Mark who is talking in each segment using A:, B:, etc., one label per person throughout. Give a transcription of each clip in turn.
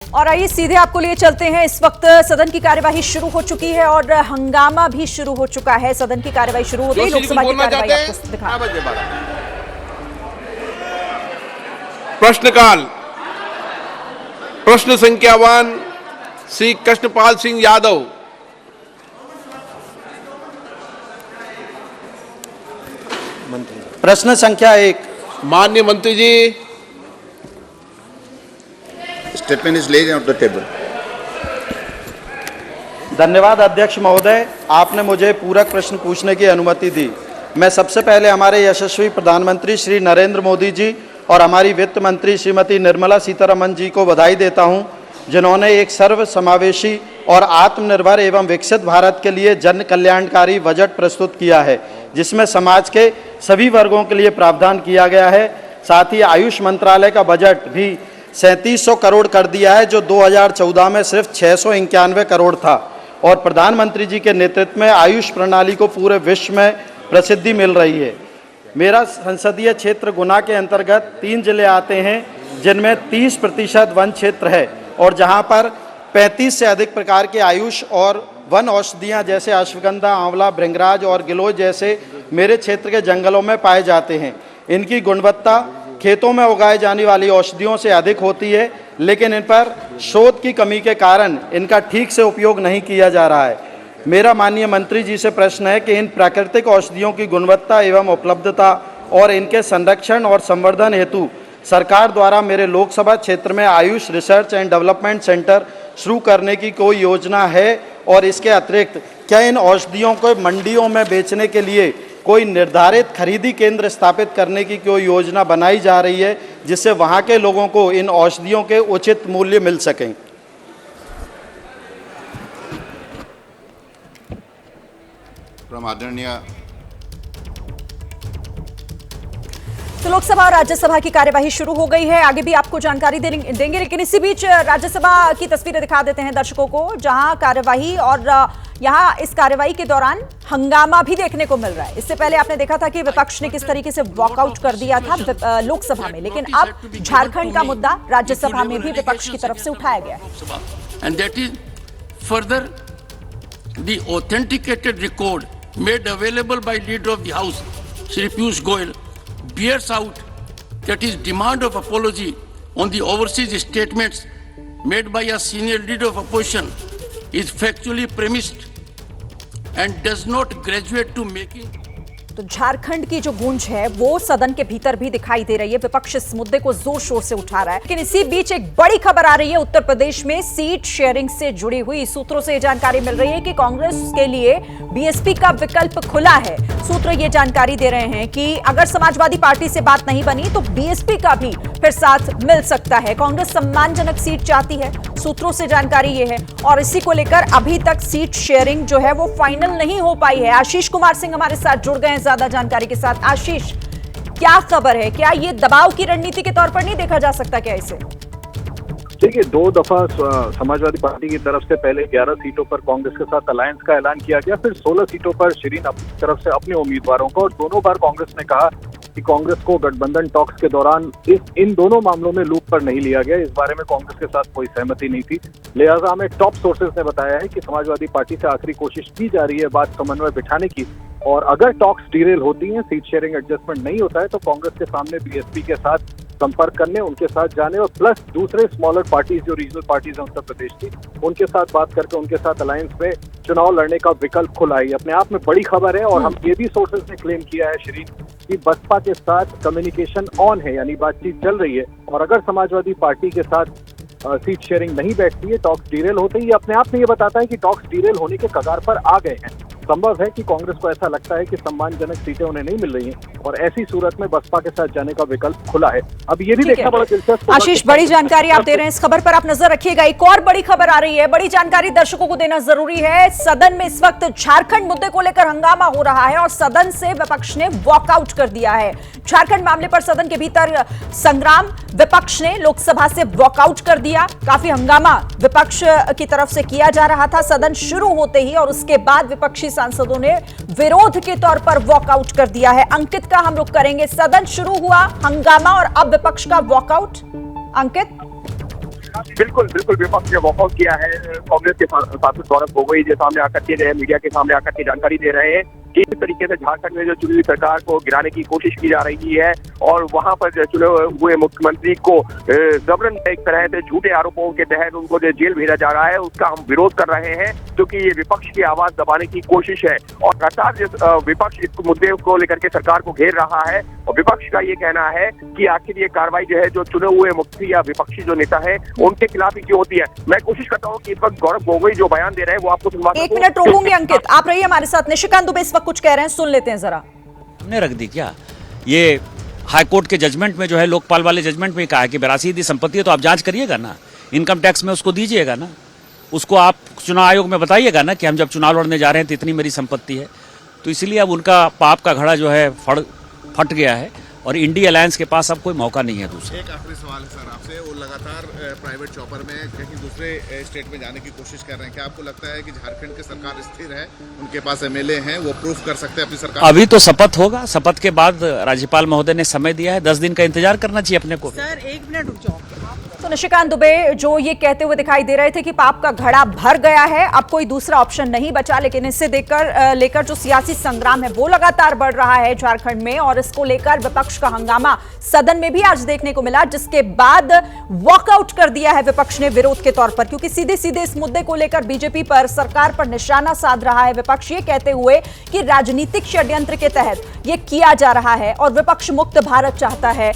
A: और आइए सीधे आपको लिए चलते हैं। इस वक्त सदन की कार्यवाही शुरू हो चुकी है और हंगामा भी शुरू हो चुका है। सदन की कार्यवाही शुरू होती है, लोकसभा की कार्यवाही आपको दिखा।
B: प्रश्नकाल। प्रश्न संख्या 1 श्री कृष्णपाल सिंह यादव।
C: प्रश्न संख्या 1।
B: माननीय मंत्री जी।
D: Statement is laid on the table.
C: धन्यवाद अध्यक्ष महोदय, आपने मुझे पूरक प्रश्न पूछने की अनुमति दी। मैं सबसे पहले हमारे यशस्वी प्रधानमंत्री श्री नरेंद्र मोदी जी और हमारी वित्त मंत्री श्रीमती निर्मला सीतारमण जी को बधाई देता हूं, जिन्होंने एक सर्व समावेशी और आत्मनिर्भर एवं विकसित भारत के लिए जन कल्याणकारी बजट प्रस्तुत किया है, जिसमें समाज के सभी वर्गों के लिए प्रावधान किया गया है। साथ ही आयुष मंत्रालय का बजट भी 3700 करोड़ कर दिया है, जो 2014 में सिर्फ 691 करोड़ था। और प्रधानमंत्री जी के नेतृत्व में आयुष प्रणाली को पूरे विश्व में प्रसिद्धि मिल रही है। मेरा संसदीय क्षेत्र गुना के अंतर्गत 3 जिले आते हैं, जिनमें 30% वन क्षेत्र है और जहां पर 35 से अधिक प्रकार के आयुष और वन औषधियाँ जैसे अश्वगंधा, आंवला, भृंगराज और गिलोय जैसे मेरे क्षेत्र के जंगलों में पाए जाते हैं। इनकी गुणवत्ता खेतों में उगाए जाने वाली औषधियों से अधिक होती है, लेकिन इन पर शोध की कमी के कारण इनका ठीक से उपयोग नहीं किया जा रहा है। मेरा माननीय मंत्री जी से प्रश्न है कि इन प्राकृतिक औषधियों की गुणवत्ता एवं उपलब्धता और इनके संरक्षण और संवर्धन हेतु सरकार द्वारा मेरे लोकसभा क्षेत्र में Ayush research and development centre शुरू करने की कोई योजना है, और इसके अतिरिक्त क्या इन औषधियों को मंडियों में बेचने के लिए कोई निर्धारित खरीदी केंद्र स्थापित करने की कोई योजना बनाई जा रही है, जिससे वहां के लोगों को इन औषधियों के उचित मूल्य मिल सकें?
D: आदरणीय।
A: तो लोकसभा और राज्यसभा की कार्यवाही शुरू हो गई है। आगे भी आपको जानकारी देंगे, लेकिन इसी बीच राज्यसभा की तस्वीरें दिखा देते हैं दर्शकों को, जहां कार्यवाही और यहां इस कार्यवाही के दौरान हंगामा भी देखने को मिल रहा है। इससे पहले आपने देखा था कि विपक्ष ने किस तरीके से वॉकआउट कर दिया था लोकसभा में, लेकिन अब झारखंड का मुद्दा राज्यसभा में भी विपक्ष की तरफ से उठाया गया है।
E: And that is further the authenticated record made available by leader of the house Shri Piyush Goyal bears out that his demand of apology on the overseas statements made by a senior leader of opposition is factually premised and does not graduate to making।
A: तो झारखंड की जो गूंज है वो सदन के भीतर भी दिखाई दे रही है। विपक्ष इस मुद्दे को जोर शोर से उठा रहा है, लेकिन इसी बीच एक बड़ी खबर आ रही है। उत्तर प्रदेश में सीट शेयरिंग से जुड़ी हुई सूत्रों से जानकारी मिल रही है कि कांग्रेस के लिए बीएसपी का विकल्प खुला है। सूत्र ये जानकारी दे रहे हैं कि अगर समाजवादी पार्टी से बात नहीं बनी तो बीएसपी का भी फिर साथ मिल सकता है। कांग्रेस सम्मानजनक सीट चाहती है, सूत्रों से जानकारी ये है, और इसी को लेकर अभी तक सीट शेयरिंग जो है वो फाइनल नहीं हो पाई है। आशीष कुमार सिंह हमारे साथ जुड़ गए हैं ज्यादा जानकारी के साथ। आशीष, क्या खबर है? क्या ये दबाव की रणनीति के तौर पर नहीं देखा जा सकता क्या इसे?
F: देखिए, 2 दफा समाजवादी पार्टी की तरफ से पहले 11 सीटों पर कांग्रेस के साथ अलायंस का ऐलान किया गया, फिर 16 सीटों पर शिरीन अपनी तरफ से अपने उम्मीदवारों को, और दोनों बार कांग्रेस ने कहा कि कांग्रेस को गठबंधन टॉक्स के दौरान इन दोनों मामलों में लूप पर नहीं लिया गया। इस बारे में कांग्रेस के साथ कोई सहमति नहीं थी, लिहाजा हमें टॉप सोर्सेज ने बताया है कि समाजवादी पार्टी से आखिरी कोशिश की जा रही है बात समन्वय बिठाने की, और अगर टॉक्स डिरेल होती हैं, सीट शेयरिंग एडजस्टमेंट नहीं होता है, तो कांग्रेस के सामने बीएसपी के साथ संपर्क करने, उनके साथ जाने, और प्लस दूसरे स्मॉलर पार्टीज जो रीजनल पार्टीज हैं उत्तर प्रदेश की, उनके साथ बात करके उनके साथ अलायंस में चुनाव लड़ने का विकल्प खुला है। अपने आप में बड़ी खबर है, और हम ये भी सोर्सेज ने क्लेम किया है शिरीन कि बसपा के साथ कम्युनिकेशन ऑन है, यानी बातचीत चल रही है, और अगर समाजवादी पार्टी के साथ सीट शेयरिंग नहीं बैठती है, टॉक्स डिरेल होते हैं, ये अपने आप में ये बताता है कि टॉक्स डिरेल होने के कगार पर आ गए हैं। संभव है कि कांग्रेस को ऐसा लगता है कि सम्मानजनक सीटें उन्हें नहीं मिल रही हैं, और ऐसी सूरत में बसपा के साथ जाने का विकल्प खुला है। अब ये भी देखना बड़ा दिलचस्प।
A: आशीष, बड़ी जानकारी आप दे रहे हैं, इस खबर पर आप नजर रखिएगा। एक और बड़ी खबर आ रही है, बड़ी जानकारी दर्शकों को देना जरूरी है। सदन में इस वक्त झारखंड मुद्दे को लेकर हंगामा हो रहा है और सदन से विपक्ष ने वॉकआउट कर दिया है। झारखंड मामले पर सदन के भीतर संग्राम, विपक्ष ने लोकसभा से वॉकआउट कर दिया। काफी हंगामा विपक्ष की तरफ से किया जा रहा था सदन शुरू होते ही, और उसके बाद विपक्षी सांसदों ने विरोध के तौर पर वॉकआउट कर दिया है। अंकित का हम लोग करेंगे, सदन शुरू हुआ, हंगामा और अब विपक्ष का वॉकआउट। अंकित,
G: बिल्कुल बिल्कुल विपक्ष ने वॉकआउट किया है। कांग्रेस के सांसद गौरव गोगोई जो सामने आकर के मीडिया के सामने आकर के जानकारी दे रहे हैं कि इस तरीके से झारखंड में जो चुनी हुई सरकार को गिराने की कोशिश की जा रही है और वहां पर जो चुने हुए मुख्यमंत्री को जबरन एक तरह से झूठे आरोपों के तहत उनको जो जेल भेजा जा रहा है, उसका हम विरोध कर रहे हैं क्योंकि ये विपक्ष की आवाज दबाने की कोशिश है। और लगातार विपक्ष इस मुद्दे को लेकर के सरकार को घेर रहा है और विपक्ष का ये कहना है कि आखिर ये कार्रवाई जो है जो चुने हुए मुख्यमंत्री या विपक्षी जो नेता है उनके खिलाफ ही क्यों होती है। मैं कोशिश करता हूँ कि इस वक्त गौरव गोगोई जो बयान दे रहे हैं वो आपको सुनवा
A: एक मिनट रोकूंगी अंकित, आप रहिए हमारे साथ। निशिकांत दुबे इस वक्त कुछ कह रहे हैं, सुन लेते हैं जरा।
H: हमने रख दी क्या? ये हाईकोर्ट के जजमेंट में जो है, लोकपाल वाले जजमेंट में कहा है कि 82 संपत्ति है तो आप जांच करिएगा ना, इनकम टैक्स में उसको दीजिएगा ना, उसको आप चुनाव आयोग में बताइएगा ना कि हम जब चुनाव लड़ने जा रहे हैं तो इतनी मेरी संपत्ति है। तो इसलिए अब उनका पाप का घड़ा जो है फट गया है और इंडी अलायंस के पास अब कोई मौका नहीं है दूसरा।
D: एक आखिरी सवाल है सर आपसे, वो लगातार प्राइवेट चॉपर में कहीं दूसरे स्टेट में जाने की कोशिश कर रहे हैं, क्या आपको लगता है कि झारखंड की सरकार स्थिर है, उनके पास एमएलए हैं, वो प्रूफ कर सकते हैं अपनी सरकार?
H: अभी तो शपथ होगा, शपथ के बाद राज्यपाल महोदय ने समय दिया है, 10 दिन का इंतजार करना चाहिए अपने को।
I: सर एक मिनट रुक जाओ।
A: तो निशिकांत दुबे जो ये कहते हुए दिखाई दे रहे थे कि पाप का घड़ा भर गया है, अब कोई दूसरा ऑप्शन नहीं बचा, लेकिन इससे लेकर जो सियासी संग्राम है वो लगातार बढ़ रहा है झारखंड में और इसको लेकर विपक्ष का हंगामा सदन में भी आज देखने को मिला, जिसके बाद वॉकआउट कर दिया है विपक्ष ने विरोध के तौर पर, क्योंकि सीधे सीधे इस मुद्दे को लेकर बीजेपी पर, सरकार पर निशाना साध रहा है विपक्ष, ये कहते हुए कि राजनीतिक षड्यंत्र के तहत ये किया जा रहा है और विपक्ष मुक्त भारत चाहता है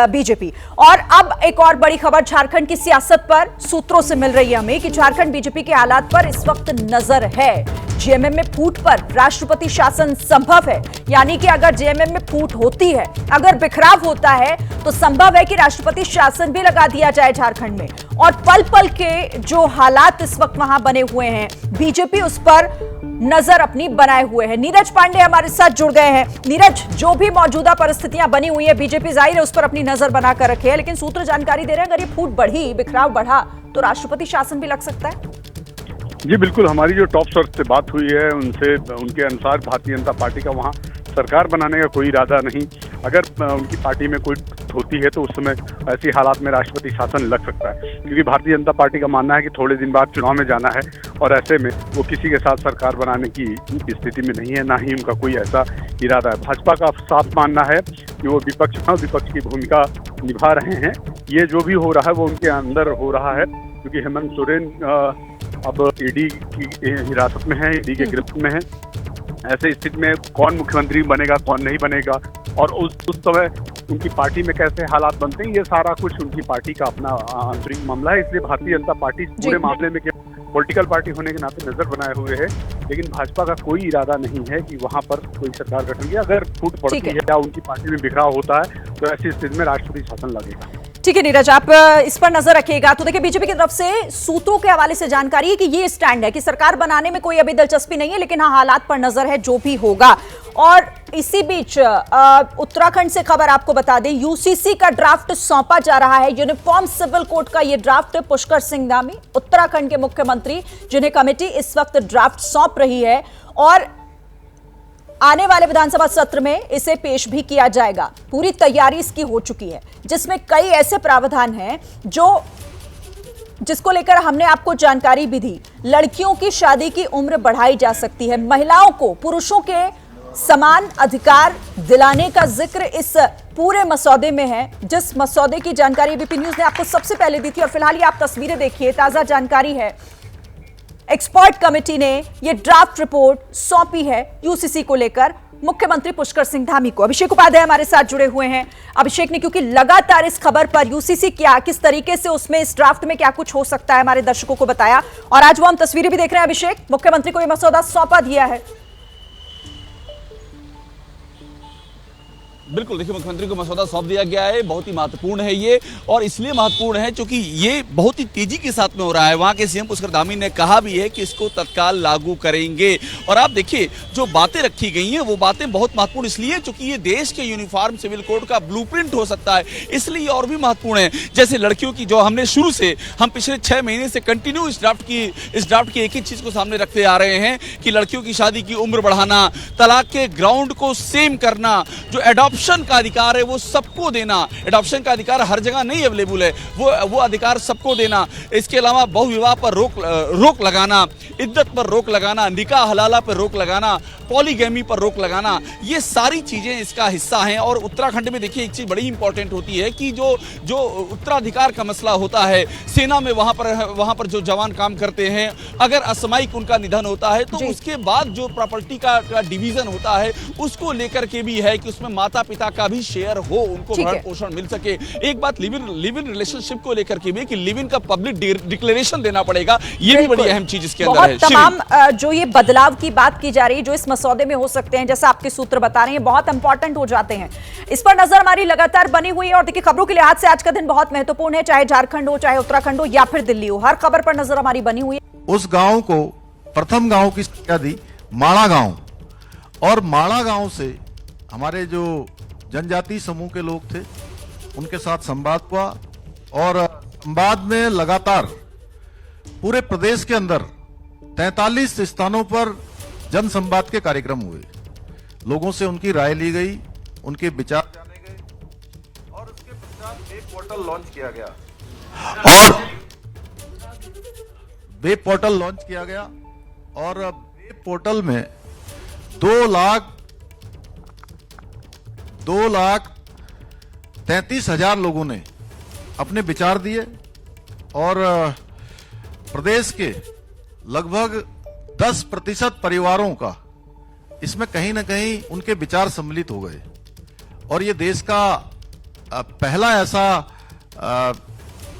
A: बीजेपी। और अब एक और बड़ी खबर झारखंड की सियासत पर सूत्रों से मिल रही है हमें कि झारखंड बीजेपी के हालात पर इस वक्त नजर है। जेएमएम में फूट पर राष्ट्रपति शासन संभव है, यानी कि अगर जेएमएम में फूट होती है, अगर बिखराव होता है तो संभव है कि राष्ट्रपति शासन भी लगा दिया जाए झारखंड में। और पल पल के जो हालात इस वक्त वहां बने हुए हैं, बीजेपी उस पर नजर अपनी बनाए हुए है। नीरज पांडे हमारे साथ जुड़ गए हैं। नीरज, जो भी मौजूदा परिस्थितियां बनी हुई है, बीजेपी जाहिर है उस पर अपनी नजर बनाकर रखे है, लेकिन सूत्र जानकारी दे रहे हैं अगर ये फूट बढ़ी, बिखराव बढ़ा तो राष्ट्रपति शासन भी लग सकता है।
J: जी बिल्कुल, हमारी जो टॉप सोर्स से बात हुई है उनसे, उनके अनुसार भारतीय जनता पार्टी का वहाँ सरकार बनाने का कोई इरादा नहीं। अगर उनकी पार्टी में कोई होती है तो उस समय ऐसी हालात में राष्ट्रपति शासन लग सकता है, क्योंकि भारतीय जनता पार्टी का मानना है कि थोड़े दिन बाद चुनाव में जाना है और ऐसे में वो किसी के साथ सरकार बनाने की स्थिति में नहीं है, ना ही उनका कोई ऐसा इरादा है। भाजपा का साफ मानना है कि वो विपक्ष की भूमिका निभा रहे हैं। ये जो भी हो रहा है वो उनके अंदर हो रहा है, क्योंकि हेमंत सोरेन अब ईडी की हिरासत में है, ईडी के गिरफ्त में है। ऐसे स्थिति में कौन मुख्यमंत्री बनेगा, कौन नहीं बनेगा और उस समय उनकी पार्टी में कैसे हालात बनते हैं, ये सारा कुछ उनकी पार्टी का अपना आंतरिक मामला है। इसलिए भारतीय जनता पार्टी पूरे मामले में पॉलिटिकल पार्टी होने के नाते नजर बनाए हुए है, लेकिन भाजपा का कोई इरादा नहीं है कि वहां पर कोई सरकार गठन की। अगर फूट पड़ती है या उनकी पार्टी में बिखराव होता है तो ऐसी स्थिति में राष्ट्रपति शासन लगेगा।
A: ठीक है नीरज, आप इस पर नजर रखिएगा। तो देखिए, बीजेपी की तरफ से सूत्रों के हवाले से जानकारी है कि ये स्टैंड है कि सरकार बनाने में कोई अभी दिलचस्पी नहीं है, लेकिन हाँ हालात पर नजर है जो भी होगा। और इसी बीच उत्तराखंड से खबर आपको बता दें, यूसीसी का ड्राफ्ट सौंपा जा रहा है। यूनिफॉर्म सिविल कोड का ये ड्राफ्ट पुष्कर सिंह धामी, उत्तराखंड के मुख्यमंत्री, जिन्हें कमेटी इस वक्त ड्राफ्ट सौंप रही है और आने वाले विधानसभा सत्र में इसे पेश भी किया जाएगा। पूरी तैयारी इसकी हो चुकी है, जिसमें कई ऐसे प्रावधान हैं जिसको लेकर हमने आपको जानकारी भी दी। लड़कियों की शादी की उम्र बढ़ाई जा सकती है, महिलाओं को पुरुषों के समान अधिकार दिलाने का जिक्र इस पूरे मसौदे में है, जिस मसौदे की जानकारी एबीपी न्यूज ने आपको सबसे पहले दी थी। और फिलहाल ये आप तस्वीरें देखिए, ताजा जानकारी है। एक्सपर्ट कमेटी ने यह ड्राफ्ट रिपोर्ट सौंपी है यूसीसी को लेकर मुख्यमंत्री पुष्कर सिंह धामी को। अभिषेक उपाध्याय हमारे साथ जुड़े हुए हैं। अभिषेक ने, क्योंकि लगातार इस खबर पर यूसीसी क्या, किस तरीके से उसमें इस ड्राफ्ट में क्या कुछ हो सकता है, हमारे दर्शकों को बताया और आज वो हम तस्वीरें भी देख रहे हैं। अभिषेक, मुख्यमंत्री को यह मसौदा सौंपा दिया है।
K: बिल्कुल, देखिए मुख्यमंत्री को मसौदा सौंप दिया गया है। बहुत ही महत्वपूर्ण है ये, और इसलिए महत्वपूर्ण है क्योंकि ये बहुत ही तेजी के साथ में हो रहा है। वहाँ के सीएम पुष्कर धामी ने कहा भी है कि इसको तत्काल लागू करेंगे। और आप देखिए, जो बातें रखी गई हैं वो बातें बहुत महत्वपूर्ण इसलिए क्योंकि ये देश के यूनिफॉर्म सिविल कोड का ब्लूप्रिंट हो सकता है, इसलिए और भी महत्वपूर्ण है। जैसे लड़कियों की, जो हमने शुरू से, हम पिछले 6 महीने से कंटिन्यू इस ड्राफ्ट की एक ही चीज को सामने रखते आ रहे हैं कि लड़कियों की शादी की उम्र बढ़ाना, तलाक के ग्राउंड को सेम करना, जो एडॉप्शन एडॉप्शन का अधिकार है वो सबको देना, एडॉप्शन का अधिकार हर जगह नहीं अवेलेबल है, वो अधिकार सबको देना। इसके अलावा बहुविवाह पर रोक लगाना, इद्दत पर रोक लगाना, निकाह हलाला पर रोक लगाना, पॉलीगैमी पर रोक लगाना, ये सारी चीजें इसका हिस्सा हैं। और उत्तराखंड में देखिए एक चीज बड़ी इंपॉर्टेंट होती है कि जो उत्तराधिकार का मसला होता है, सेना में वहां पर जो जवान काम करते हैं, अगर असामयिक उनका निधन होता है तो उसके बाद जो प्रॉपर्टी का डिवीजन होता है उसको लेकर के भी है कि उसमें माता पिता का भी शेयर हो, उनको भरण पोषण मिल सके। एक बात लिव इन रिलेशनशिप को लेकर के भी कि लिव इन का पब्लिक डिक्लेरेशन देना पड़ेगा, ये भी बड़ी अहम चीज इसके अंदर है।
A: तमाम जो ये बदलाव की बात की जा रही है जो इस मसौदे में हो सकते हैं, जैसा आपके सूत्र बता रहे हैं, बहुत इंपॉर्टेंट हो जाते हैं। इस पर नजर हमारी लगातार बनी हुई है और देखिए खबरों के लिहाज से आज का दिन बहुत महत्वपूर्ण है, चाहे झारखंड हो, चाहे उत्तराखंड हो या फिर दिल्ली हो, हर खबर पर नजर हमारी बनी हुई है।
I: उस गांव को प्रथम गांव की संज्ञा दी माड़ा गांव, और माड़ा गांव से हमारे जो जनजातीय समूह के लोग थे उनके साथ संवाद हुआ, और संवाद में लगातार पूरे प्रदेश के अंदर 43 स्थानों पर जन संवाद के कार्यक्रम हुए, लोगों से उनकी राय ली गई, उनके विचार जाने गए, और उसके पश्चात वेब पोर्टल लॉन्च किया गया, और वेब पोर्टल लॉन्च किया गया, और वेब पोर्टल में 2,33,000 लोगों ने अपने विचार दिए, और प्रदेश के लगभग 10% परिवारों का इसमें कहीं ना कहीं उनके विचार सम्मिलित हो गए। और ये देश का पहला ऐसा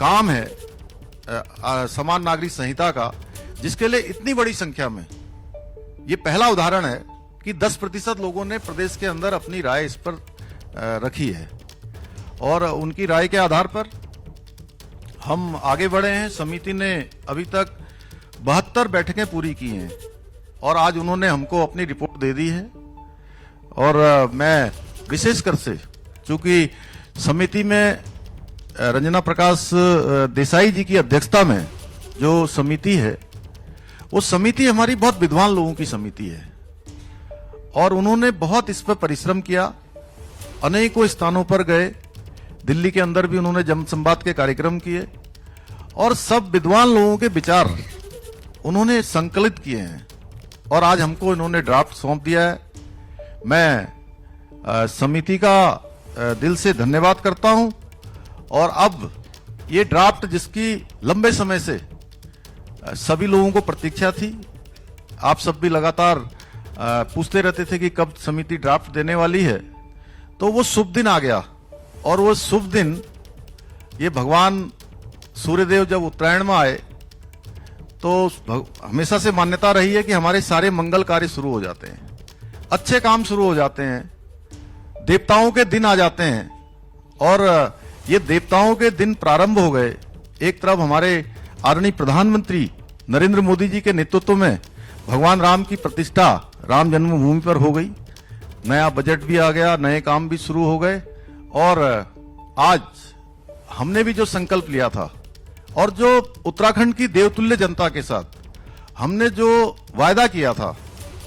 I: काम है समान नागरिक संहिता का जिसके लिए इतनी बड़ी संख्या में, ये पहला उदाहरण है कि 10% लोगों ने प्रदेश के अंदर अपनी राय इस पर रखी है, और उनकी राय के आधार पर हम आगे बढ़े हैं। समिति ने अभी तक 72 बैठकें पूरी की हैं, और आज उन्होंने हमको अपनी रिपोर्ट दे दी है। और मैं विशेषकर से, चूंकि समिति में रंजना प्रकाश देसाई जी की अध्यक्षता में जो समिति है, वो समिति हमारी बहुत विद्वान लोगों की समिति है, और उन्होंने बहुत इस पर परिश्रम किया, अनेकों स्थानों पर गए, दिल्ली के अंदर भी उन्होंने जन संवाद के कार्यक्रम किए, और सब विद्वान लोगों के विचार उन्होंने संकलित किए हैं, और आज हमको इन्होंने ड्राफ्ट सौंप दिया है। मैं समिति का दिल से धन्यवाद करता हूं, और अब ये ड्राफ्ट जिसकी लंबे समय से सभी लोगों को प्रतीक्षा थी, आप सब भी लगातार पूछते रहते थे कि कब समिति ड्राफ्ट देने वाली है, तो वो शुभ दिन आ गया। और वो शुभ दिन, ये भगवान सूर्यदेव जब उत्तरायण में आए तो हमेशा से मान्यता रही है कि हमारे सारे मंगल कार्य शुरू हो जाते हैं, अच्छे काम शुरू हो जाते हैं, देवताओं के दिन आ जाते हैं, और ये देवताओं के दिन प्रारंभ हो गए। एक तरफ हमारे आदरणीय प्रधानमंत्री नरेंद्र मोदी जी के नेतृत्व में भगवान राम की प्रतिष्ठा राम जन्मभूमि पर हो गई, नया बजट भी आ गया, नए काम भी शुरू हो गए, और आज हमने भी जो संकल्प लिया था और जो उत्तराखंड की देवतुल्य जनता के साथ हमने जो वायदा किया था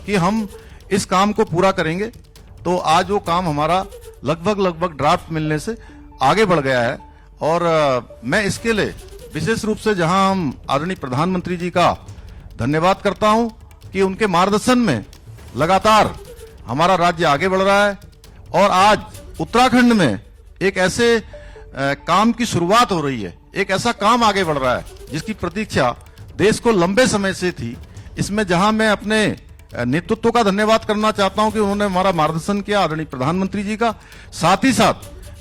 I: कि हम इस काम को पूरा करेंगे, तो आज वो काम हमारा लगभग ड्राफ्ट मिलने से आगे बढ़ गया है। और मैं इसके लिए विशेष रूप से जहां हम आदरणीय प्रधानमंत्री जी का धन्यवाद करता हूं कि उनके मार्गदर्शन में लगातार हमारा राज्य आगे बढ़ रहा है, और आज उत्तराखंड में एक ऐसे काम की शुरुआत हो रही है, एक ऐसा काम आगे बढ़ रहा है जिसकी प्रतीक्षा देश को लंबे समय से थी। इसमें जहां मैं अपने नेतृत्व का धन्यवाद करना चाहता हूं कि उन्होंने हमारा मार्गदर्शन किया, आदरणीय प्रधानमंत्री जी का, साथ ही साथ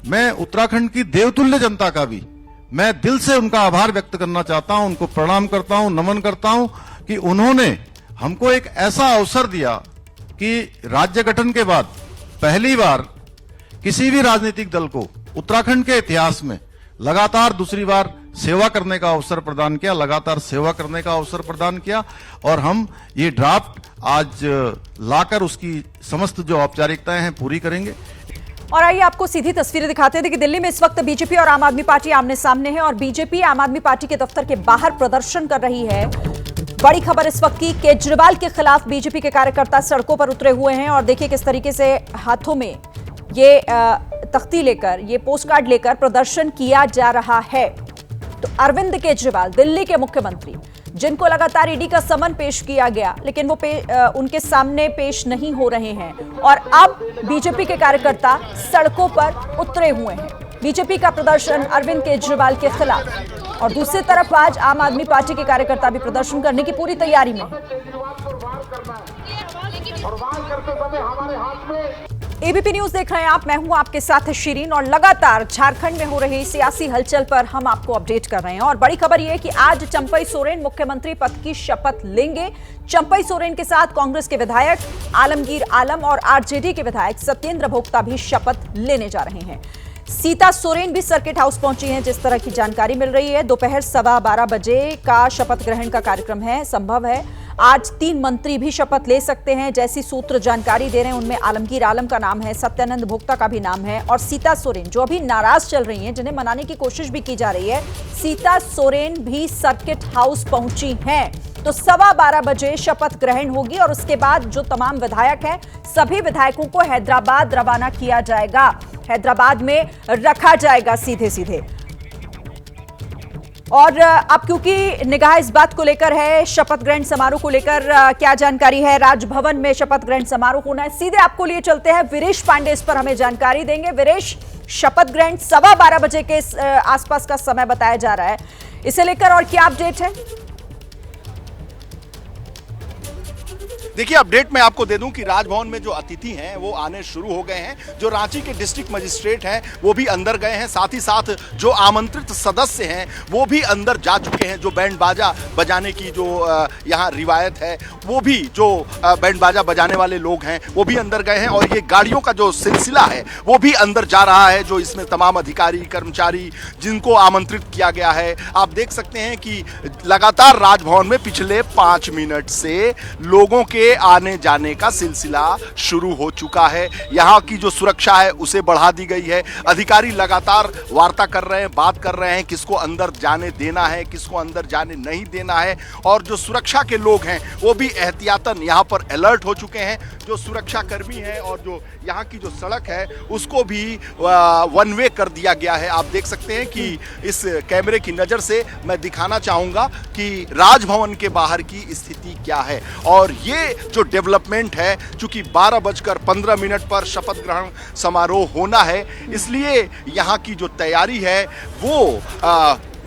I: मैं उत्तराखंड की देवतुल्य जनता का भी मैं दिल से उनका आभार व्यक्त करना चाहता हूं, उनको प्रणाम करता हूं, नमन करता हूं कि उन्होंने हमको एक ऐसा अवसर दिया कि राज्य गठन के बाद पहली बार किसी भी राजनीतिक दल को उत्तराखंड के इतिहास में लगातार दूसरी बार सेवा करने का अवसर प्रदान किया, लगातार सेवा करने का अवसर प्रदान किया, और हम ये ड्राफ्ट आज लाकर उसकी समस्त जो औपचारिकताएं हैं पूरी करेंगे।
A: और आइए आपको सीधी तस्वीरें दिखाते हैं। देखिए दिल्ली में इस वक्त बीजेपी और आम आदमी पार्टी आमने सामने है, और बीजेपी आम आदमी पार्टी के दफ्तर के बाहर प्रदर्शन कर रही है। बड़ी खबर इस वक्त की, केजरीवाल के खिलाफ बीजेपी के कार्यकर्ता सड़कों पर उतरे हुए हैं, और देखिए किस तरीके से हाथों में ये तख्ती लेकर, ये पोस्ट कार्ड लेकर प्रदर्शन किया जा रहा है। तो अरविंद केजरीवाल दिल्ली के मुख्यमंत्री, जिनको लगातार ईडी का समन पेश किया गया, लेकिन वो उनके सामने पेश नहीं हो रहे हैं और अब बीजेपी के कार्यकर्ता सड़कों पर उतरे हुए हैं। बीजेपी का प्रदर्शन अरविंद केजरीवाल के खिलाफ, और दूसरी तरफ आज आम आदमी पार्टी के कार्यकर्ता भी प्रदर्शन करने की पूरी तैयारी में हैं। एबीपी न्यूज देख रहे हैं आप, मैं हूं आपके साथ शिरीन, और लगातार झारखंड में हो रही सियासी हलचल पर हम आपको अपडेट कर रहे हैं। और बड़ी खबर यह है कि आज चंपई सोरेन मुख्यमंत्री पद की शपथ लेंगे। चंपई सोरेन के साथ कांग्रेस के विधायक आलमगीर आलम और आरजेडी के विधायक सत्येंद्र भोक्ता भी शपथ लेने जा रहे हैं। सीता सोरेन भी सर्किट हाउस पहुंची हैं, जिस तरह की जानकारी मिल रही है। दोपहर 12:15 बजे का शपथ ग्रहण का कार्यक्रम है, संभव है आज 3 मंत्री भी शपथ ले सकते हैं, जैसी सूत्र जानकारी दे रहे हैं। उनमें आलमगीर आलम का नाम है, सत्यानंद भोक्ता का भी नाम है, और सीता सोरेन जो अभी नाराज चल रही हैं, जिन्हें मनाने की कोशिश भी की जा रही है, सीता सोरेन भी सर्किट हाउस पहुंची हैं। तो 12:15 बजे शपथ ग्रहण होगी और उसके बाद जो तमाम विधायक हैं, सभी विधायकों को हैदराबाद रवाना किया जाएगा, हैदराबाद में रखा जाएगा सीधे सीधे। और अब क्योंकि निगाह इस बात को लेकर है, शपथ ग्रहण समारोह को लेकर क्या जानकारी है, राजभवन में शपथ ग्रहण समारोह होना है, सीधे आपको लिए चलते हैं। वीरेश पांडे इस पर हमें जानकारी देंगे। वीरेश, शपथ ग्रहण 12:15 बजे के आसपास का समय बताया जा रहा है, इसे लेकर और क्या अपडेट है?
L: देखिए, अपडेट मैं आपको दे दूं कि राजभवन में जो अतिथि हैं वो आने शुरू हो गए हैं। जो रांची के डिस्ट्रिक्ट मजिस्ट्रेट हैं वो भी अंदर गए हैं, साथ ही साथ जो आमंत्रित सदस्य हैं वो भी अंदर जा चुके हैं। जो बैंड बाजा बजाने की जो यहाँ रिवायत है, वो भी जो बैंड बाजा बजाने वाले लोग हैं वो भी अंदर गए हैं, और ये गाड़ियों का जो सिलसिला है वो भी अंदर जा रहा है, जो इसमें तमाम अधिकारी कर्मचारी जिनको आमंत्रित किया गया है। आप देख सकते हैं कि लगातार राजभवन में पिछले 5 मिनट से लोगों के आने जाने का सिलसिला शुरू हो चुका है। यहाँ की जो सुरक्षा है उसे बढ़ा दी गई है। अधिकारी लगातार वार्ता कर रहे हैं, बात कर रहे हैं, किसको अंदर जाने देना है, किसको अंदर जाने नहीं देना है, और जो सुरक्षा के लोग हैं वो भी एहतियातन यहाँ पर अलर्ट हो चुके हैं। जो सुरक्षा कर्मी हैं और जो यहाँ की जो सड़क है उसको भी वन वे कर दिया गया है। आप देख सकते हैं कि इस कैमरे की नज़र से मैं दिखाना चाहूँगा कि राजभवन के बाहर की स्थिति क्या है। और ये जो डेवलपमेंट है, चूंकि 12:15 पर शपथ ग्रहण समारोह होना है, इसलिए यहाँ की जो तैयारी है वो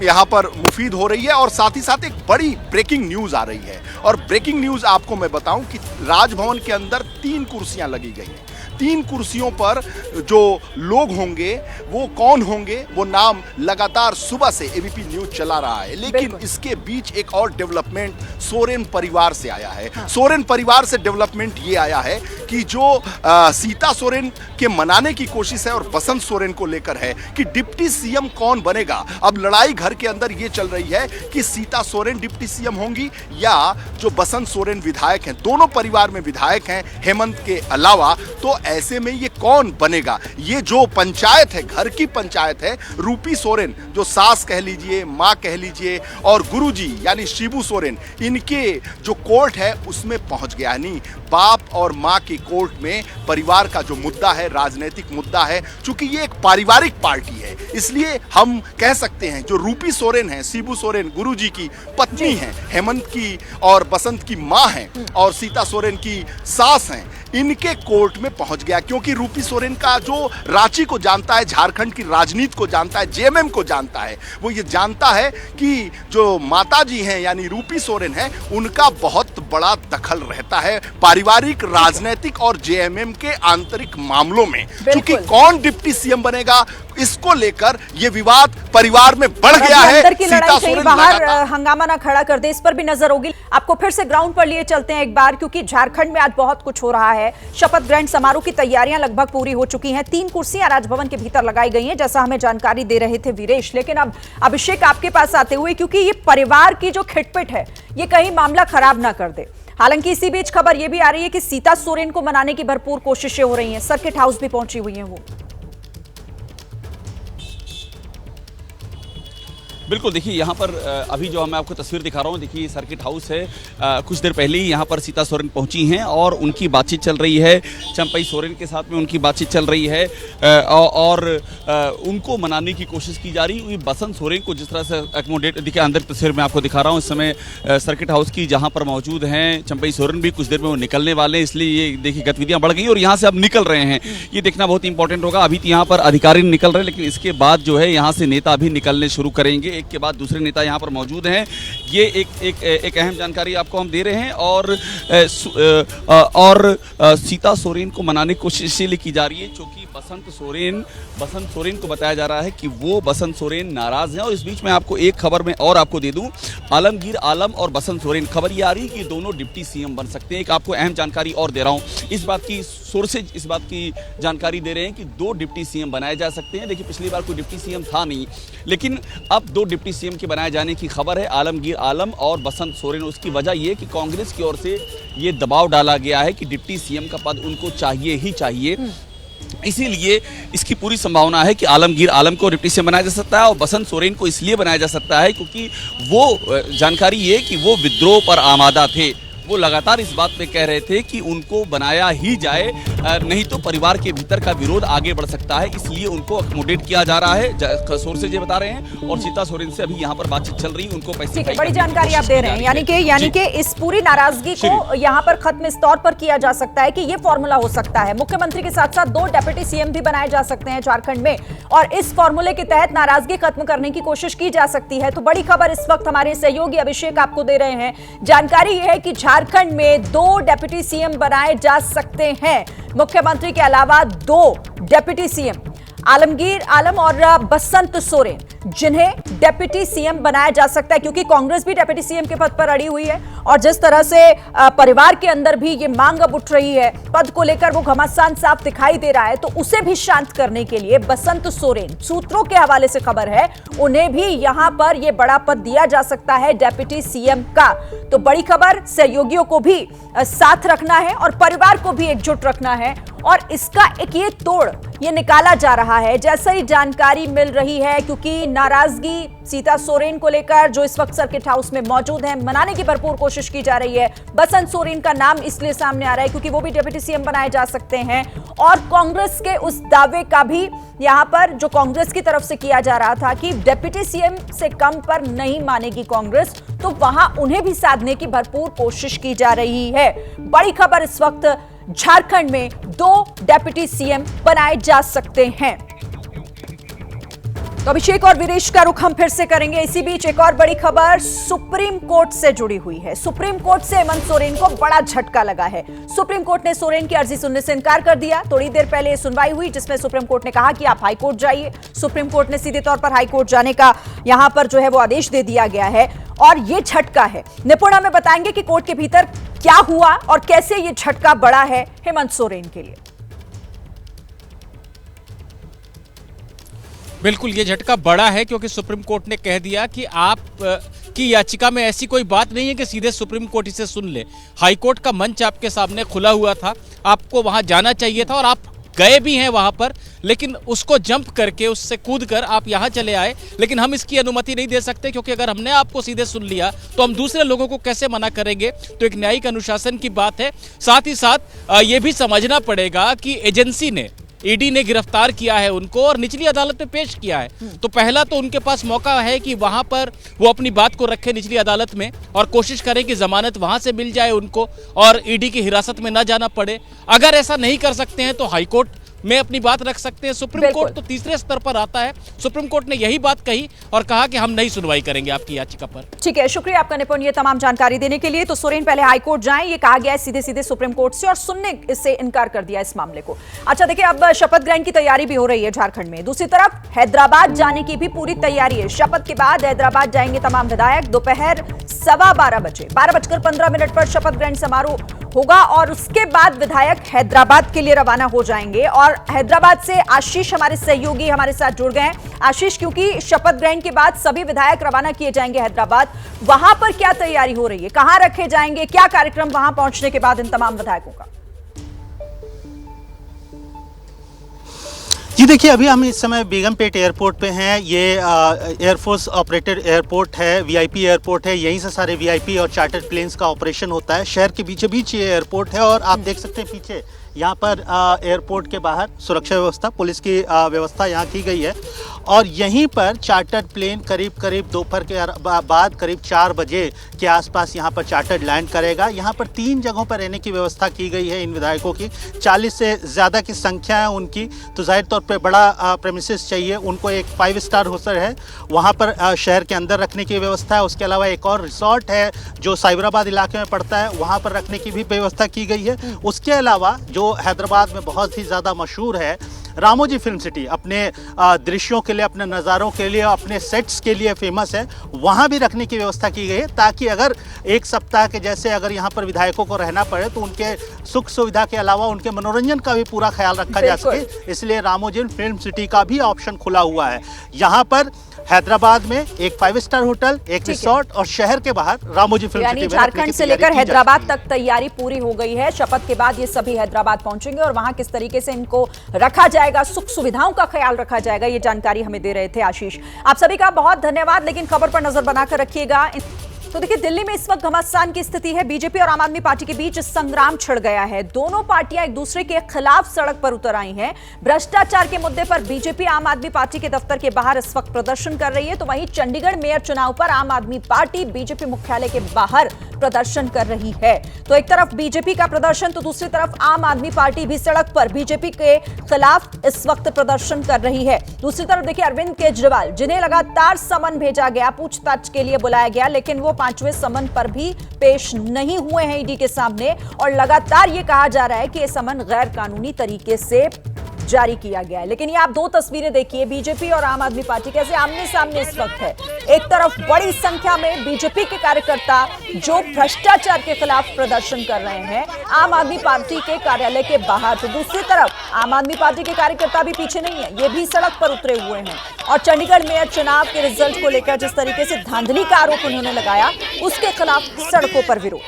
L: यहाँ पर मुफीद हो रही है। और साथ ही साथ एक बड़ी ब्रेकिंग न्यूज़ आ रही है, और ब्रेकिंग न्यूज़ आपको मैं बताऊं कि राजभवन के अंदर 3 कुर्सियाँ लगी गई हैं। 3 कुर्सियों पर जो लोग होंगे वो कौन होंगे, वो नाम लगातार सुबह से एबीपी न्यूज चला रहा है। लेकिन इसके बीच एक और डेवलपमेंट सोरेन परिवार से आया है। हाँ। सोरेन परिवार से डेवलपमेंट ये आया है कि जो सीता सोरेन के मनाने की कोशिश है और बसंत सोरेन को लेकर है कि डिप्टी सीएम कौन बनेगा। अब लड़ाई घर के अंदर ये चल रही है कि सीता सोरेन डिप्टी सीएम होंगी या जो बसंत सोरेन विधायक हैं, दोनों परिवार में विधायक हैं हेमंत के अलावा। तो ऐसे में ये कौन बनेगा? ये जो पंचायत है, घर की पंचायत है, रूपी सोरेन जो सास कह लीजिए, माँ कह लीजिए, और गुरुजी यानी शिबू सोरेन, इनके जो कोर्ट है उसमें पहुंच गया। नहीं, बाप और माँ की कोर्ट में परिवार का जो मुद्दा है, राजनीतिक मुद्दा है, चूंकि ये एक पारिवारिक पार्टी है, इसलिए हम कह सकते हैं जो रूपी सोरेन है, शिबू सोरेन गुरुजी की पत्नी है, हेमंत की और बसंत की माँ है, और सीता सोरेन की सास हैं, इनके कोर्ट में पहुंच गया। क्योंकि रूपी सोरेन का जो रांची को जानता है, झारखंड की राजनीति को जानता है, जेएमएम को जानता है, वो ये जानता है कि जो माताजी हैं यानी रूपी सोरेन है, उनका बहुत बड़ा दखल रहता है पारिवारिक, राजनीतिक और जेएमएम के आंतरिक मामलों में। क्योंकि कौन डिप्टी सीएम बनेगा, इसको लेकर ये विवाद परिवार में बढ़ गया है।
A: अंदर की लड़ाई कहीं बाहर हंगामा ना खड़ा कर दे, इस पर भी नजर होगी। आपको फिर से ग्राउंड पर लिए चलते हैं एक बार, क्योंकि झारखंड में आज बहुत कुछ हो रहा है। शपथ ग्रहण समारोह की तैयारियां लगभग पूरी हो चुकी हैं। 3 कुर्सियां राजभवन के भीतर लगाई गई हैं, जैसा हमें जानकारी दे रहे थे वीरेश। लेकिन अब अभिषेक आपके पास आते हुए, क्योंकि ये परिवार की जो खिटपिट है ये कहीं मामला खराब ना कर दे। हालांकि इसी बीच खबर यह भी आ रही है कि सीता सोरेन को मनाने की भरपूर कोशिशें हो रही हैं, सर्किट हाउस भी पहुंची हुई हैं वो।
K: बिल्कुल, देखिए यहाँ पर अभी जो मैं आपको तस्वीर दिखा रहा हूँ, देखिए सर्किट हाउस है। कुछ देर पहले ही यहाँ पर सीता सोरेन पहुँची हैं और उनकी बातचीत चल रही है। चंपई सोरेन के साथ में उनकी बातचीत चल रही है और उनको मनाने की कोशिश की जा रही है। बसंत सोरेन को जिस तरह से एकोमोडेट, देखिए अंदर तस्वीर में आपको दिखा रहा हूँ इस समय सर्किट हाउस की, जहाँ पर मौजूद हैं चंपई सोरेन भी। कुछ देर में वो निकलने वाले हैं, इसलिए ये देखिए गतिविधियाँ बढ़ गई और यहाँ से अब निकल रहे हैं। ये देखना बहुत इंपॉर्टेंट होगा। अभी तो यहाँ पर अधिकारी निकल रहे हैं, लेकिन इसके बाद जो है यहाँ से नेता भी निकलने शुरू करेंगे। एक के बाद दूसरे नेता यहाँ पर मौजूद हैं। ये एक अहम जानकारी आपको हम दे रहे हैं। और सीता सोरेन को मनाने की कोशिश इसलिए की जा रही है क्योंकि बसंत सोरेन को बताया जा रहा है कि वो बसंत सोरेन नाराज हैं। और इस बीच में आपको एक खबर में और आपको दे दूं, आलमगीर आलम और बसंत सोरेन, खबर ये आ रही है कि दोनों डिप्टी सीएम बन सकते हैं। एक आपको अहम जानकारी और दे रहा हूं, इस बात की सोर्सेज इस बात की जानकारी दे रहे हैं कि 2 डिप्टी सीएम बनाए जा सकते हैं। देखिए पिछली बार कोई डिप्टी सीएम था नहीं, लेकिन अब 2 डिप्टी सीएम के बनाए जाने की खबर है, आलमगीर आलम और बसंत सोरेन। उसकी वजह ये कि कांग्रेस की ओर से ये दबाव डाला गया है कि डिप्टी सीएम का पद उनको चाहिए ही चाहिए। इसीलिए इसकी पूरी संभावना है कि आलमगीर आलम को डिप्टी सीएम बनाया जा सकता है और बसंत सोरेन को इसलिए बनाया जा सकता है क्योंकि वो जानकारी ये कि वो विद्रोह पर आमादा थे। वो लगातार इस बात पे कह रहे थे कि उनको बनाया ही जाए, नहीं तो परिवार के भीतर का विरोध आगे बढ़ सकता है, इसलिए उनको अकोमोडेट किया जा रहा है। सोर्सेज ये बता रहे हैं। और सीता सोरेन से अभी यहाँ पर बातचीत चल रही है, उनको पैसे
A: बड़ी जानकारी आप दे रहे हैं। यानी कि इस पूरी नाराजगी को यहाँ पर खत्म इस तौर पर किया जा सकता है कि ये फॉर्मूला हो सकता है, मुख्यमंत्री के साथ साथ 2 डेप्यूटी सीएम भी बनाए जा सकते हैं झारखंड में, और इस फॉर्मूले के तहत नाराजगी खत्म करने की कोशिश की जा सकती है। तो बड़ी खबर इस वक्त हमारे सहयोगी अभिषेक आपको दे रहे हैं। जानकारी यह है कि झारखंड में 2 डेप्यूटी सीएम बनाए जा सकते हैं, मुख्यमंत्री के अलावा 2 डेप्यूटी सीएम, आलमगीर आलम और बसंत सोरेन, जिन्हें डेप्यूटी सीएम बनाया जा सकता है क्योंकि कांग्रेस भी डेप्यूटी सीएम के पद पर अड़ी हुई है। और जिस तरह से परिवार के अंदर भी ये मांग अब उठ रही है, पद को लेकर वो घमासान साफ दिखाई दे रहा है, तो उसे भी शांत करने के लिए बसंत सोरेन, सूत्रों के हवाले से खबर है, उन्हें भी यहां पर ये बड़ा पद दिया जा सकता है डेप्यूटी सीएम का। तो बड़ी खबर, सहयोगियों को भी साथ रखना है और परिवार को भी एकजुट रखना है और इसका एक ये तोड़ ये निकाला जा रहा है जैसे ही जानकारी मिल रही है, क्योंकि नाराजगी सीता सोरेन को लेकर जो इस वक्त सर्किट हाउस में मौजूद है, मनाने की भरपूर कोशिश की जा रही है। बसंत सोरेन का नाम इसलिए सामने आ रहा है क्योंकि वो भी डेप्यूटी सीएम बनाए जा सकते हैं और कांग्रेस के उस दावे का भी यहां पर जो कांग्रेस की तरफ से किया जा रहा था कि डेप्यूटी सीएम से कम पर नहीं मानेगी कांग्रेस, तो वहां उन्हें भी साधने की भरपूर कोशिश की जा रही है। बड़ी खबर इस वक्त, झारखंड में 2 डेप्यूटी सीएम बनाए जा सकते हैं। तो अभिषेक और वीरेश का रुख हम फिर से करेंगे। इसी बीच एक और बड़ी खबर सुप्रीम कोर्ट से जुड़ी हुई है। सुप्रीम कोर्ट से हेमंत सोरेन को बड़ा झटका लगा है। सुप्रीम कोर्ट ने सोरेन की अर्जी सुनने से इनकार कर दिया। थोड़ी देर पहले सुनवाई हुई जिसमें सुप्रीम कोर्ट ने कहा कि आप हाई कोर्ट जाइए। सुप्रीम कोर्ट ने सीधे तौर पर हाई कोर्ट जाने का यहां पर जो है वो आदेश दे दिया गया है और ये झटका है। निपुण हमें बताएंगे कि कोर्ट के भीतर क्या हुआ और कैसे ये झटका बड़ा है हेमंत सोरेन के लिए।
M: बिल्कुल, ये झटका बड़ा है क्योंकि सुप्रीम कोर्ट ने कह दिया कि आप की याचिका में ऐसी कोई बात नहीं है कि सीधे सुप्रीम कोर्ट इसे सुन ले। हाई कोर्ट का मंच आपके सामने खुला हुआ था, आपको वहां जाना चाहिए था और आप गए भी हैं वहां पर, लेकिन उसको जंप करके, उससे कूद कर आप यहां चले आए। लेकिन हम इसकी अनुमति नहीं दे सकते क्योंकि अगर हमने आपको सीधे सुन लिया तो हम दूसरे लोगों को कैसे मना करेंगे। तो एक न्यायिक अनुशासन की बात है। साथ ही साथ ये भी समझना पड़ेगा कि एजेंसी ने, ईडी ने गिरफ्तार किया है उनको और निचली अदालत में पेश किया है, तो पहला तो उनके पास मौका है कि वहां पर वो अपनी बात को रखे निचली अदालत में और कोशिश करें कि जमानत वहां से मिल जाए उनको और ईडी की हिरासत में ना जाना पड़े। अगर ऐसा नहीं कर सकते हैं तो हाईकोर्ट में अपनी बात रख सकते हैं। सुप्रीम कोर्ट तो तीसरे स्तर पर आता है। सुप्रीम कोर्ट ने यही बात कही और कहा कि हम नहीं सुनवाई करेंगे आपकी याचिका पर।
A: ठीक है, शुक्रिया आपका निपुण ये तमाम जानकारी देने के लिए। तो सोरेन पहले हाई कोर्ट जाएं, ये कहा गया है सीधे सीधे सुप्रीम कोर्ट से, और सुनने से इनकार कर दिया इस मामले को। अच्छा देखिए, अब शपथ ग्रहण की तैयारी भी हो रही है झारखंड में। दूसरी तरफ हैदराबाद जाने की भी पूरी तैयारी है। शपथ के बाद हैदराबाद जाएंगे तमाम विधायक। दोपहर 12:15 बजे 12:15 पर शपथ ग्रहण समारोह होगा और उसके बाद विधायक हैदराबाद के लिए रवाना हो जाएंगे। और हैदराबाद से आशीष हमारे सहयोगी हमारे साथ जुड़ गए हैं। आशीष, क्योंकि शपथ ग्रहण के बाद सभी विधायक रवाना किए जाएंगे हैदराबाद, वहां पर क्या तैयारी हो रही है, कहां रखे जाएंगे, क्या कार्यक्रम वहां पहुंचने के बाद इन तमाम विधायकों का?
N: जी देखिए, अभी हम इस समय बेगमपेट एयरपोर्ट पे हैं। ये एयरफोर्स ऑपरेटेड एयरपोर्ट है, वीआईपी एयरपोर्ट है। यहीं से सारे वीआईपी और चार्टर्ड प्लेन्स का ऑपरेशन होता है। शहर के बीचों बीच ये एयरपोर्ट है और आप देख सकते हैं पीछे यहाँ पर एयरपोर्ट के बाहर सुरक्षा व्यवस्था, पुलिस की व्यवस्था यहाँ की गई है। और यहीं पर चार्टर्ड प्लेन करीब दोपहर के बाद करीब 4 बजे के आसपास यहाँ पर चार्टर्ड लैंड करेगा। यहाँ पर 3 जगहों पर रहने की व्यवस्था की गई है इन विधायकों की। 40 से ज़्यादा की संख्या है उनकी, तो जाहिर तौर पे बड़ा प्रेमिसेस चाहिए उनको। एक 5 स्टार होटल है, वहाँ पर शहर के अंदर रखने की व्यवस्था है। उसके अलावा एक और रिसोर्ट है जो साइबराबाद इलाके में पड़ता है, वहाँ पर रखने की भी व्यवस्था की गई है। उसके अलावा जो हैदराबाद में बहुत ही ज़्यादा मशहूर है रामोजी फिल्म सिटी, अपने दृश्यों के लिए, अपने नज़ारों के लिए, अपने सेट्स के लिए फेमस है, वहाँ भी रखने की व्यवस्था की गई है ताकि अगर एक सप्ताह के जैसे अगर यहाँ पर विधायकों को रहना पड़े तो उनके सुख सुविधा के अलावा उनके मनोरंजन का भी पूरा ख्याल रखा जा सके। इसलिए रामोजी फिल्म सिटी का भी ऑप्शन खुला हुआ है। यहाँ पर हैदराबाद में एक 5 स्टार होटल, एक रिसोर्ट और शहर के बाहर रामोजी फिल्म सिटी में
A: झारखंड से लेकर हैदराबाद तक तैयारी पूरी हो गई है। शपथ के बाद ये सभी हैदराबाद पहुंचेंगे और वहां किस तरीके से इनको रखा जाएगा, सुख सुविधाओं का ख्याल रखा जाएगा, ये जानकारी हमें दे रहे थे आशीष। आप सभी का बहुत धन्यवाद। लेकिन खबर पर नजर बनाकर रखिएगा। तो देखिए, दिल्ली में इस वक्त घमासान की स्थिति है। बीजेपी और आम आदमी पार्टी के बीच संग्राम छिड़ गया है। दोनों पार्टियां एक दूसरे के खिलाफ सड़क पर उतर आई हैं। भ्रष्टाचार के मुद्दे पर बीजेपी आम आदमी पार्टी के दफ्तर के बाहर इस वक्त प्रदर्शन कर रही है, तो वहीं चंडीगढ़ मेयर चुनाव पर आम आदमी पार्टी बीजेपी मुख्यालय के बाहर प्रदर्शन कर रही है। तो एक तरफ बीजेपी का प्रदर्शन तो दूसरी तरफ आम आदमी पार्टी भी सड़क पर बीजेपी के खिलाफ इस वक्त प्रदर्शन कर रही है। दूसरी तरफ देखिए, अरविंद केजरीवाल, जिन्हें लगातार समन भेजा गया, पूछताछ के लिए बुलाया गया, लेकिन वो 5वें समन पर भी पेश नहीं हुए हैं ईडी के सामने। और लगातार ये कहा जा रहा है कि ये समन गैर कानूनी तरीके से जारी किया गया है। लेकिन ये आप 2 तस्वीरें देखिए, बीजेपी और आम आदमी पार्टी कैसे आमने सामने इस वक्त है। एक तरफ बड़ी संख्या में बीजेपी के कार्यकर्ता जो भ्रष्टाचार के खिलाफ प्रदर्शन कर रहे हैं आम आदमी पार्टी के कार्यालय के बाहर, तो दूसरी तरफ आम आदमी पार्टी के कार्यकर्ता भी पीछे नहीं है, ये भी सड़क पर उतरे हुए हैं। और चंडीगढ़ मेयर चुनाव के रिजल्ट को लेकर जिस तरीके से धांधली का आरोप उन्होंने लगाया, उसके खिलाफ सड़कों पर विरोध।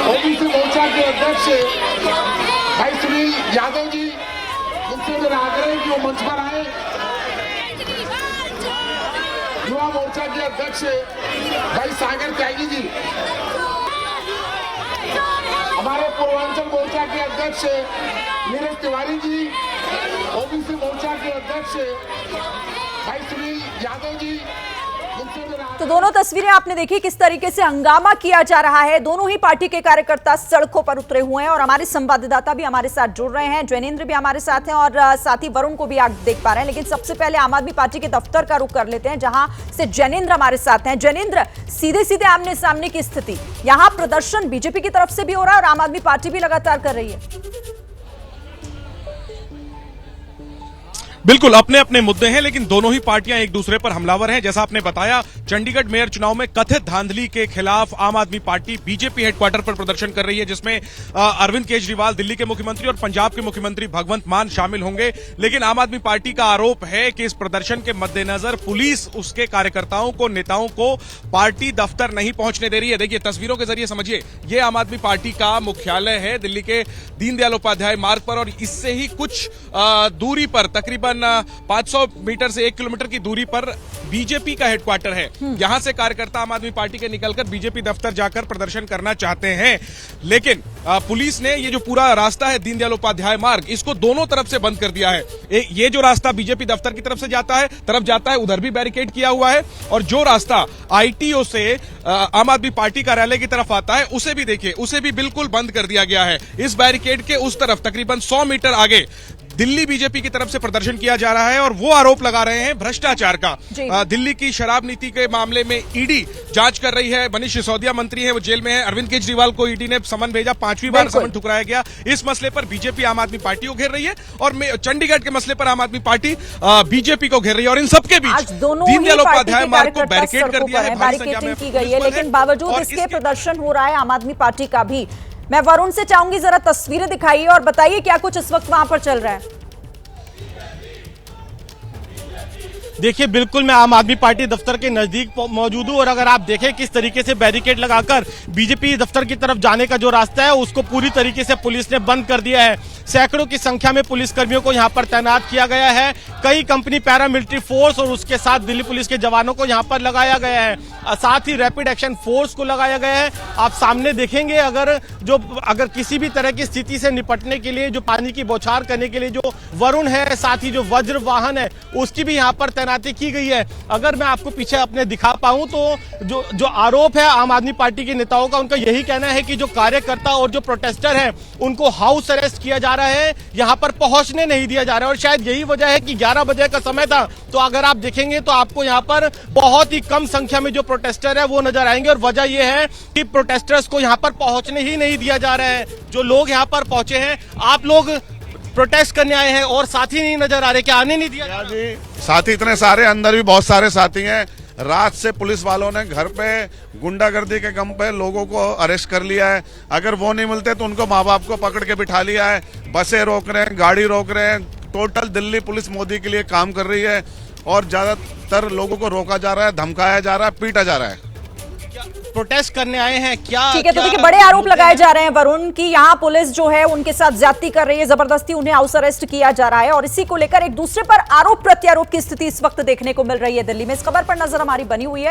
O: ओबीसी मोर्चा के अध्यक्ष भाई सुनील यादव जी, उनसे मेरा आग्रह है कि वो मंच पर आए। युवा मोर्चा के अध्यक्ष भाई सागर त्यागी जी, हमारे पूर्वांचल मोर्चा के अध्यक्ष नीरज तिवारी जी, ओबीसी मोर्चा के अध्यक्ष भाई सुनील यादव जी।
A: तो दोनों तस्वीरें आपने देखी किस तरीके से हंगामा किया जा रहा है। दोनों ही पार्टी के कार्यकर्ता सड़कों पर उतरे हुए हैं और हमारे संवाददाता भी हमारे साथ जुड़ रहे हैं। जैनेंद्र भी हमारे साथ हैं और साथ ही वरुण को भी आप देख पा रहे हैं। लेकिन सबसे पहले आम आदमी पार्टी के दफ्तर का रुख कर लेते हैं, जहां से जैनेंद्र हमारे साथ हैं। जैनेंद्र, सीधे सीधे आमने सामने की स्थिति, यहां प्रदर्शन बीजेपी की तरफ से भी हो रहा है और आम आदमी पार्टी भी लगातार कर रही है।
P: बिल्कुल अपने अपने मुद्दे हैं, लेकिन दोनों ही पार्टियां एक दूसरे पर हमलावर हैं। जैसा आपने बताया, चंडीगढ़ मेयर चुनाव में कथित धांधली के खिलाफ आम आदमी पार्टी बीजेपी हेडक्वार्टर पर प्रदर्शन कर रही है, जिसमें अरविंद केजरीवाल दिल्ली के मुख्यमंत्री और पंजाब के मुख्यमंत्री भगवंत मान शामिल होंगे। लेकिन आम आदमी पार्टी का आरोप है कि इस प्रदर्शन के मद्देनजर पुलिस उसके कार्यकर्ताओं को, नेताओं को पार्टी दफ्तर नहीं पहुंचने दे रही है। देखिए तस्वीरों के जरिए समझिए, ये आम आदमी पार्टी का मुख्यालय है दिल्ली के दीनदयाल उपाध्याय मार्ग पर, और इससे ही कुछ दूरी पर, तकरीबन 500 मीटर से 1 किलोमीटर की दूरी पर बीजेपी का हेडक्वार्टर है। यहां से कार्यकर्ता आम आदमी पार्टी के निकलकर बीजेपी दफ्तर जाकर प्रदर्शन करना चाहते हैं, लेकिन पुलिस ने ये जो पूरा रास्ता है दीनदयाल उपाध्याय मार्ग, इसको दोनों तरफ से बंद कर दिया है। ये जो रास्ता बीजेपी दफ्तर की तरफ से जाता है, उधर भी बैरिकेड किया हुआ है, और जो रास्ता आईटीओ से आम आदमी पार्टी कार्यालय की तरफ आता है, उसे भी देखिए, उसे भी बिल्कुल बंद कर दिया गया है। इस बैरिकेड के उस तरफ तकरीबन 100 मीटर आगे दिल्ली बीजेपी की तरफ से प्रदर्शन किया जा रहा है और वो आरोप लगा रहे हैं भ्रष्टाचार का। दिल्ली की शराब नीति के मामले में ईडी जांच कर रही है। मनीष सिसोदिया मंत्री है, वो जेल में है। अरविंद केजरीवाल को ईडी ने समन भेजा, 5वीं बार समन ठुकराया गया। इस मसले पर बीजेपी आम आदमी पार्टी को घेर रही है और चंडीगढ़ के मसले पर आम आदमी पार्टी बीजेपी को घेर रही है, और इन सबके बीच दीनदयाल उपाध्याय मार्ग को बैरिकेड कर दिया है,
A: बैरिकेडिंग की गई है। लेकिन बावजूद इसके प्रदर्शन हो रहा है आम आदमी पार्टी का भी। मैं वरुण से चाहूंगी जरा तस्वीरें दिखाइए और बताइए क्या कुछ इस वक्त वहां पर चल रहा है।
P: देखिए बिल्कुल मैं आम आदमी पार्टी दफ्तर के नजदीक मौजूद हूँ और अगर आप देखें किस तरीके से बैरिकेड लगाकर बीजेपी दफ्तर की तरफ जाने का जो रास्ता है उसको पूरी तरीके से पुलिस ने बंद कर दिया है। सैकड़ों की संख्या में पुलिसकर्मियों को यहाँ पर तैनात किया गया है। कई कंपनी पैरामिलिट्री फोर्स और उसके साथ दिल्ली पुलिस के जवानों को यहाँ पर लगाया गया है, साथ ही रैपिड एक्शन फोर्स को लगाया गया है। आप सामने देखेंगे अगर किसी भी तरह की स्थिति से निपटने के लिए जो पानी की बौछार करने के लिए जो वरुण है, साथ ही जो वज्र वाहन है उसकी भी यहाँ पर तैनाती की गई है। अगर मैं आपको पीछे अपने दिखा पाऊं तो जो आरोप है आम आदमी पार्टी के नेताओं का, उनका यही कहना है कि जो कार्यकर्ता और जो प्रोटेस्टर हैं उनको हाउस अरेस्ट किया जा रहा है, यहाँ पर पहुंचने नहीं दिया जा रहा है। और शायद यही वजह है कि 11 बजे का समय था, तो अगर आप देखेंगे तो आपको यहाँ पर बहुत ही कम संख्या में जो प्रोटेस्टर है वो नजर आएंगे। और वजह यह है कि प्रोटेस्टर्स को यहाँ पर पहुंचने ही नहीं दिया जा रहा है। जो लोग यहाँ पर पहुंचे हैं, आप लोग प्रोटेस्ट करने आए हैं और साथी नहीं नजर आ रहे, क्या आने नहीं दिया
D: जी? साथी इतने सारे, अंदर भी बहुत सारे साथी हैं। रात से पुलिस वालों ने घर पे गुंडागर्दी के गम पे लोगों को अरेस्ट कर लिया है। अगर वो नहीं मिलते तो उनको माँ बाप को पकड़ के बिठा लिया है। बसें रोक रहे हैं, गाड़ी रोक रहे हैं। टोटल दिल्ली पुलिस मोदी के लिए काम कर रही है और ज्यादातर लोगों को रोका जा रहा है, धमकाया जा रहा है, पीटा जा रहा है।
P: प्रोटेस्ट करने आए हैं क्या?
A: ठीक है, तो देखिए बड़े आरोप लगाए जा रहे हैं वरुण की यहाँ पुलिस जो है उनके साथ ज्यादती कर रही है, जबरदस्ती उन्हें हाउस अरेस्ट किया जा रहा है और इसी को लेकर एक दूसरे पर आरोप प्रत्यारोप की स्थिति इस वक्त देखने को मिल रही है दिल्ली में। इस खबर पर नजर हमारी बनी हुई है।